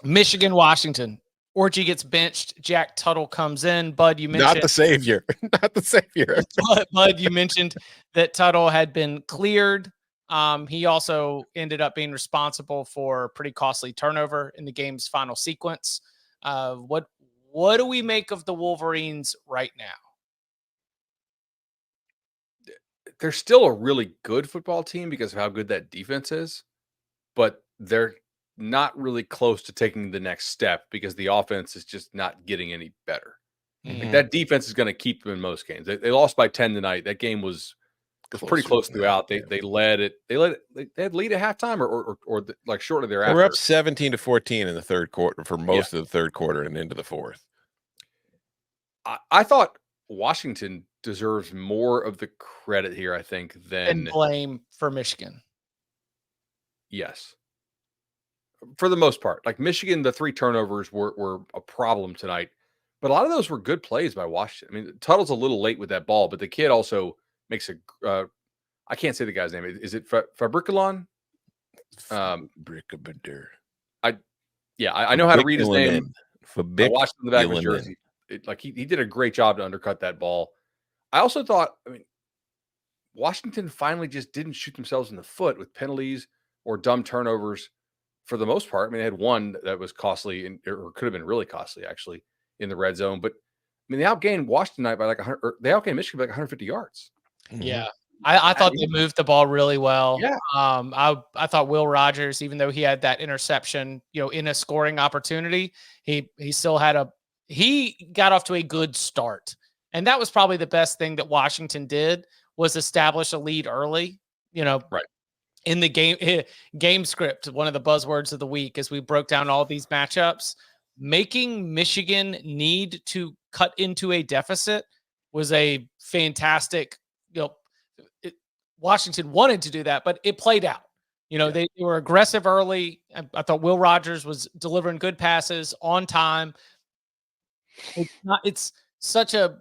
Michigan, Washington. Orji gets benched. Jack Tuttle comes in. Bud, you mentioned Not the savior. Not the savior. Bud, you mentioned that Tuttle had been cleared. He also ended up being responsible for a pretty costly turnover in the game's final sequence. What do we make of the Wolverines right now? They're still a really good football team because of how good that defense is, but they're not really close to taking the next step because the offense is just not getting any better. Like that defense is going to keep them in most games. They lost by 10 tonight. That game was pretty close throughout. They led it. They had lead at halftime or like shortly thereafter. We're up 17-14 in the third quarter for most of the third quarter and into the fourth. I thought Washington deserves more of the credit here, I think, than blame for Michigan. Yes. For the most part. Like Michigan, the 3 turnovers were a problem tonight. But a lot of those were good plays by Washington. I mean, Tuttle's a little late with that ball, but the kid also makes I can't say the guy's name. Is it Fabriculon? Fabricabader. I know how to read his name. I watched him in the back of his jersey. He did a great job to undercut that ball. I also thought, Washington finally just didn't shoot themselves in the foot with penalties or dumb turnovers for the most part. They had one that was costly or could have been really costly actually in the red zone. But they outgained Washington tonight by like 100. Or they outgained Michigan by like 150 yards. Yeah. I thought they moved the ball really well. Yeah. I thought Will Rogers, even though he had that interception, in a scoring opportunity, he still had he got off to a good start. And that was probably the best thing that Washington did was establish a lead early, right. In the game script. One of the buzzwords of the week as we broke down all these matchups, making Michigan need to cut into a deficit was a fantastic, Washington wanted to do that, but it played out. They were aggressive early. I thought Will Rogers was delivering good passes on time. It's such a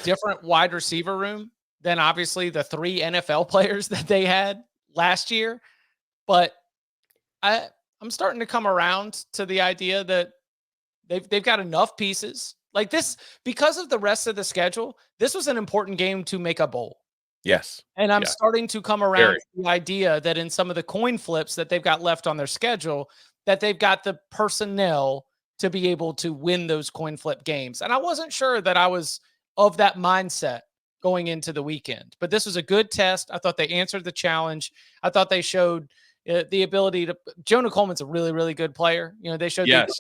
different wide receiver room than obviously the 3 NFL players that they had last year. But I'm starting to come around to the idea that they've got enough pieces like this because of the rest of the schedule. This was an important game to make a bowl. Yes. And I'm starting to come around to the idea that in some of the coin flips that they've got left on their schedule, that they've got the personnel to be able to win those coin flip games. And I wasn't sure that I was of that mindset going into the weekend, but this was a good test. I thought they answered the challenge. I thought they showed the ability to. Jonah Coleman's a really, really good player. They showed. Yes,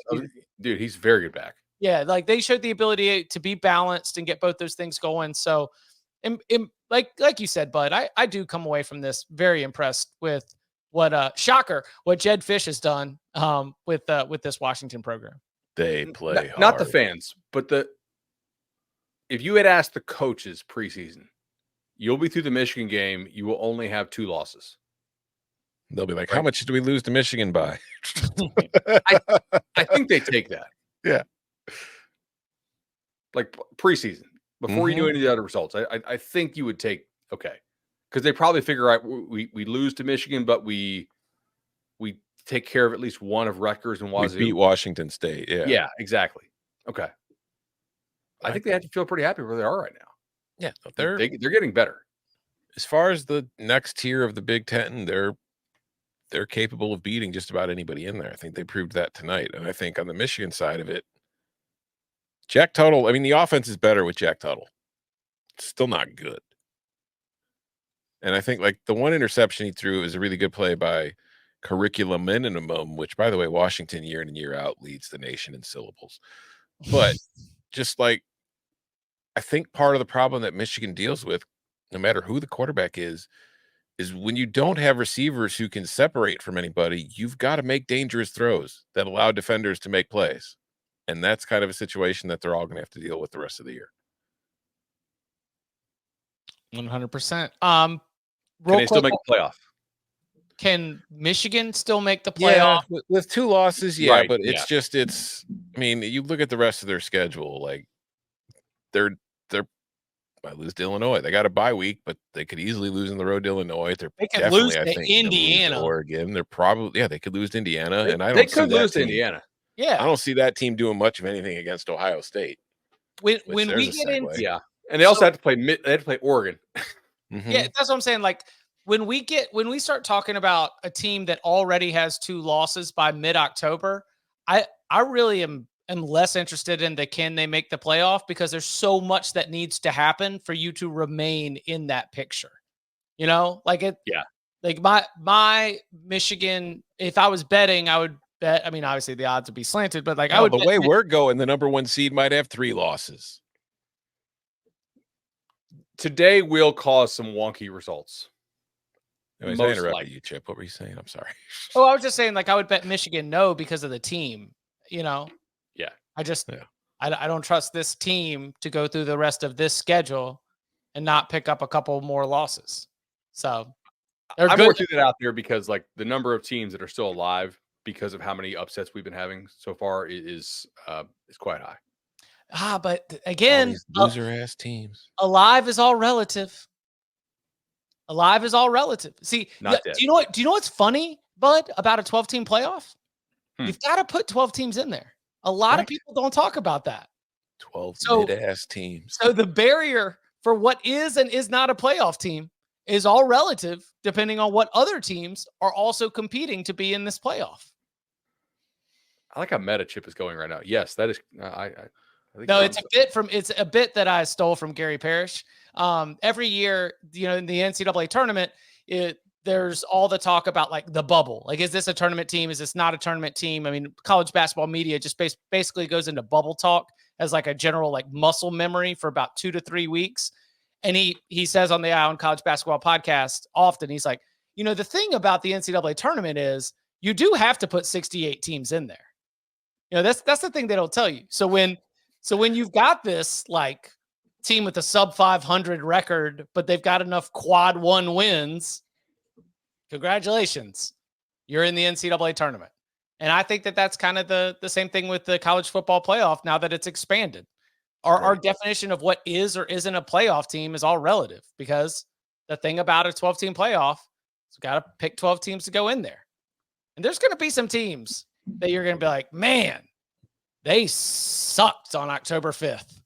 dude, he's very good back. Yeah, like they showed the ability to be balanced and get both those things going. So, like you said, Bud, I do come away from this very impressed with what Jed Fish has done with this Washington program. They play hard. Not the fans, but if you had asked the coaches preseason, you'll be through the Michigan game, you will only have 2 losses. They'll be like, how much did we lose to Michigan by? I think they take that. Yeah. Like preseason, before you do any of the other results, I think you would take, okay. Because they probably figure out we lose to Michigan, but we take care of at least one of Rutgers and Wazoo. We beat Washington State. Yeah. Yeah, exactly. Okay. I think they have to feel pretty happy where they are right now. Yeah. They're getting better. As far as the next tier of the Big Ten, they're capable of beating just about anybody in there. I think they proved that tonight. And I think on the Michigan side of it, Jack Tuttle, the offense is better with Jack Tuttle. It's still not good. And I think like the one interception he threw is a really good play by Curriculum Minimum, which, by the way, Washington year in and year out leads the nation in syllables. But just like, I think part of the problem that Michigan deals with, no matter who the quarterback is when you don't have receivers who can separate from anybody, you've got to make dangerous throws that allow defenders to make plays. And that's kind of a situation that they're all going to have to deal with the rest of the year. 100%. Can they still make the playoff? Can Michigan still make the playoff? Yeah, with 2 losses? Yeah, right, but you look at the rest of their schedule, like they're I lose to Illinois. They got a bye week, but they could easily lose on the road to Illinois. They could lose to Indiana. Oregon. They're probably they could lose to Indiana. They could lose to Indiana. Yeah. I don't see that team doing much of anything against Ohio State. When we get into yeah, and they also have to play they have to play Oregon. Yeah, that's what I'm saying. Like when we start talking about a team that already has 2 losses by mid-October, I really am less interested in can they make the playoff, because there's so much that needs to happen for you to remain in that picture. You know, like like my Michigan, if I was betting, I would bet. I mean, obviously the odds would be slanted, but like I would. The way we're going, the number 1 seed might have 3 losses. Today will cause some wonky results. Anyways, I interrupted you, Chip. What were you saying? I'm sorry. Oh, I was just saying, like, I would bet Michigan no because of the team. You know. Yeah. I don't trust this team to go through the rest of this schedule and not pick up a couple more losses. So I'm more through that out there because like the number of teams that are still alive because of how many upsets we've been having so far is quite high. But again, loser ass teams. Alive is all relative. Alive is all relative. See, do you know what's funny, Bud, about a 12-team playoff? You've got to put 12 teams in there. A lot of people don't talk about that. 12 mid-ass teams. So the barrier for what is and is not a playoff team is all relative, depending on what other teams are also competing to be in this playoff. I like how meta Chip is going right now. Yes, that is. I think no, it's a bit that I stole from Gary Parrish. Every year, in the NCAA tournament, there's all the talk about like the bubble. Like, is this a tournament team? Is this not a tournament team? I mean, college basketball media just basically goes into bubble talk as like a general like muscle memory for about 2 to 3 weeks. And he says on the Eye on College Basketball podcast often, he's like, the thing about the NCAA tournament is you do have to put 68 teams in there. That's the thing they don't tell you. So when you've got this like team with a sub 500 record, but they've got enough quad 1 wins, congratulations, you're in the NCAA tournament. And I think that's kind of the same thing with the college football playoff now that it's expanded. Our definition of what is or isn't a playoff team is all relative, because the thing about a 12-team playoff is got to pick 12 teams to go in there. And there's going to be some teams that you're going to be like, man, they sucked on October 5th.